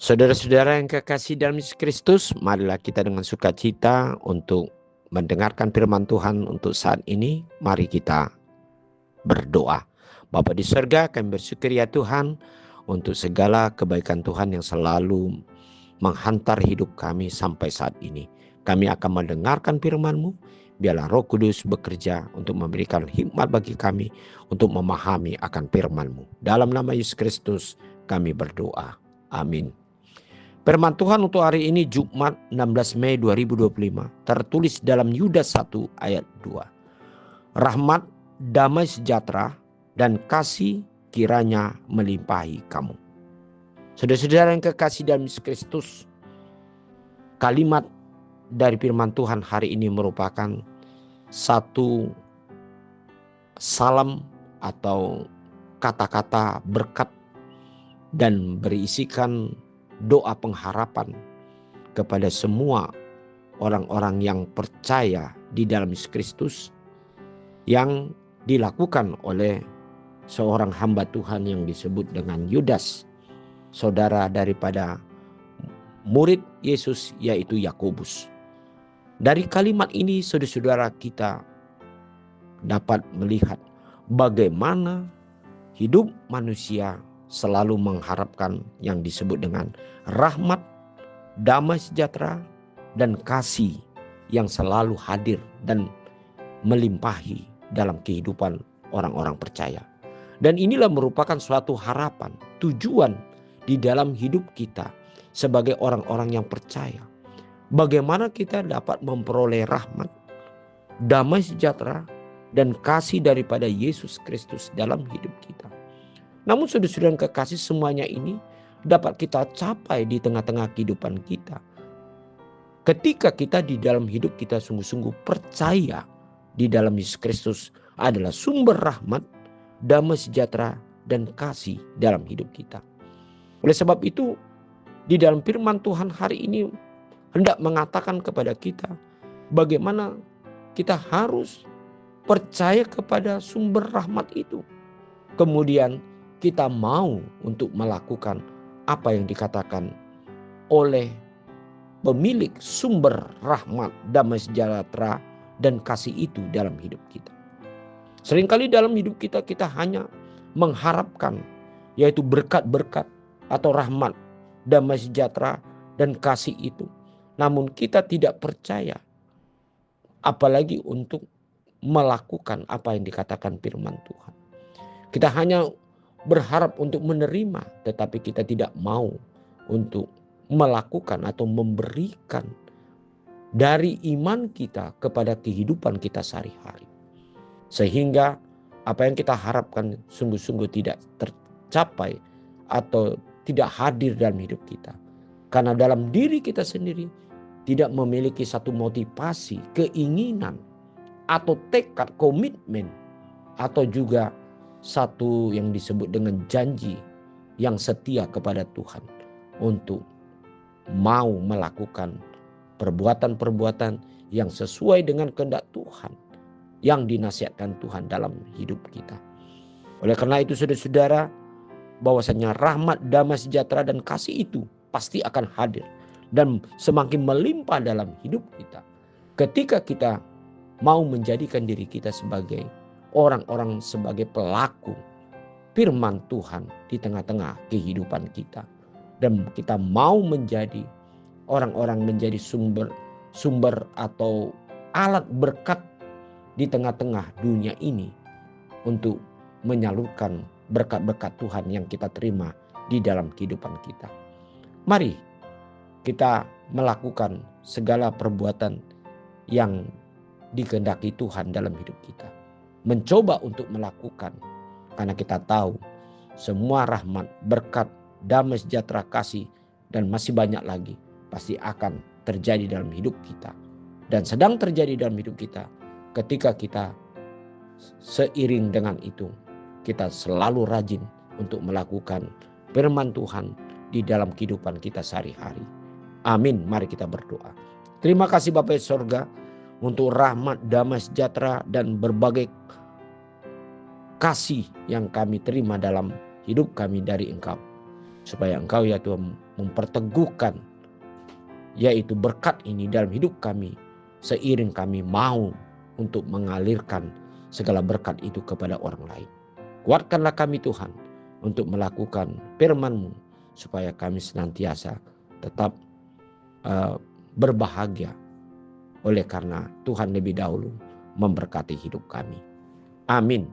Saudara-saudara yang kekasih dalam Yesus Kristus, marilah kita dengan sukacita untuk mendengarkan firman Tuhan untuk saat ini. Mari kita berdoa. Bapa di surga, kami bersyukur ya Tuhan untuk segala kebaikan Tuhan yang selalu menghantar hidup kami sampai saat ini. Kami akan mendengarkan firman-Mu. Biarlah Roh Kudus bekerja untuk memberikan hikmat bagi kami untuk memahami akan firman-Mu. Dalam nama Yesus Kristus kami berdoa. Amin. Firman Tuhan untuk hari ini Jumat 16 Mei 2025 tertulis dalam Yudas 1 ayat 2. Rahmat, damai sejahtera, dan kasih kiranya melimpahi kamu. Saudara-saudara yang kekasih dalam Yesus Kristus, kalimat dari firman Tuhan hari ini merupakan satu salam atau kata-kata berkat dan berisikan doa pengharapan kepada semua orang-orang yang percaya di dalam Yesus Kristus yang dilakukan oleh seorang hamba Tuhan yang disebut dengan Yudas, saudara daripada murid Yesus yaitu Yakobus. Dari kalimat ini saudara-saudara kita dapat melihat bagaimana hidup manusia selalu mengharapkan yang disebut dengan rahmat, damai sejahtera, dan kasih yang selalu hadir dan melimpahi dalam kehidupan orang-orang percaya. Dan inilah merupakan suatu harapan, tujuan di dalam hidup kita sebagai orang-orang yang percaya. Bagaimana kita dapat memperoleh rahmat, damai sejahtera, dan kasih daripada Yesus Kristus dalam hidup kita. Namun saudara-saudara yang kekasih, semuanya ini dapat kita capai di tengah-tengah kehidupan kita. Ketika kita di dalam hidup kita sungguh-sungguh percaya di dalam Yesus Kristus adalah sumber rahmat, damai sejahtera, dan kasih dalam hidup kita. Oleh sebab itu, di dalam firman Tuhan hari ini hendak mengatakan kepada kita bagaimana kita harus percaya kepada sumber rahmat itu. Kemudian kita mau untuk melakukan apa yang dikatakan oleh pemilik sumber rahmat, damai sejahtera, dan kasih itu dalam hidup kita. Seringkali dalam hidup kita hanya mengharapkan yaitu berkat-berkat atau rahmat, damai sejahtera, dan kasih itu. Namun kita tidak percaya apalagi untuk melakukan apa yang dikatakan firman Tuhan. Kita hanya berharap untuk menerima, tetapi kita tidak mau untuk melakukan atau memberikan dari iman kita kepada kehidupan kita sehari-hari. Sehingga apa yang kita harapkan sungguh-sungguh tidak tercapai atau tidak hadir dalam hidup kita. Karena dalam diri kita sendiri tidak memiliki satu motivasi, keinginan, atau tekad, komitmen, atau juga satu yang disebut dengan janji yang setia kepada Tuhan untuk mau melakukan perbuatan-perbuatan yang sesuai dengan kehendak Tuhan yang dinasihatkan Tuhan dalam hidup kita. Oleh karena itu saudara-saudara, bahwasanya rahmat, damai sejahtera, dan kasih itu pasti akan hadir dan semakin melimpah dalam hidup kita ketika kita mau menjadikan diri kita sebagai orang-orang, sebagai pelaku firman Tuhan di tengah-tengah kehidupan kita. Dan kita mau menjadi orang-orang, menjadi sumber atau alat berkat di tengah-tengah dunia ini untuk menyalurkan berkat-berkat Tuhan yang kita terima di dalam kehidupan kita. Mari kita melakukan segala perbuatan yang dikehendaki Tuhan dalam hidup kita. Mencoba untuk melakukan, karena kita tahu semua rahmat, berkat, damai sejahtera, kasih, dan masih banyak lagi pasti akan terjadi dalam hidup kita. Dan sedang terjadi dalam hidup kita ketika kita seiring dengan itu kita selalu rajin untuk melakukan firman Tuhan di dalam kehidupan kita sehari-hari. Amin. Mari kita berdoa. Terima kasih Bapa di surga untuk rahmat, damai sejahtera, dan berbagai kasih yang kami terima dalam hidup kami dari Engkau. Supaya Engkau ya Tuhan memperteguhkan yaitu berkat ini dalam hidup kami, seiring kami mau untuk mengalirkan segala berkat itu kepada orang lain. Kuatkanlah kami Tuhan untuk melakukan firman-Mu supaya kami senantiasa tetap berbahagia oleh karena Tuhan lebih dahulu memberkati hidup kami. Amin.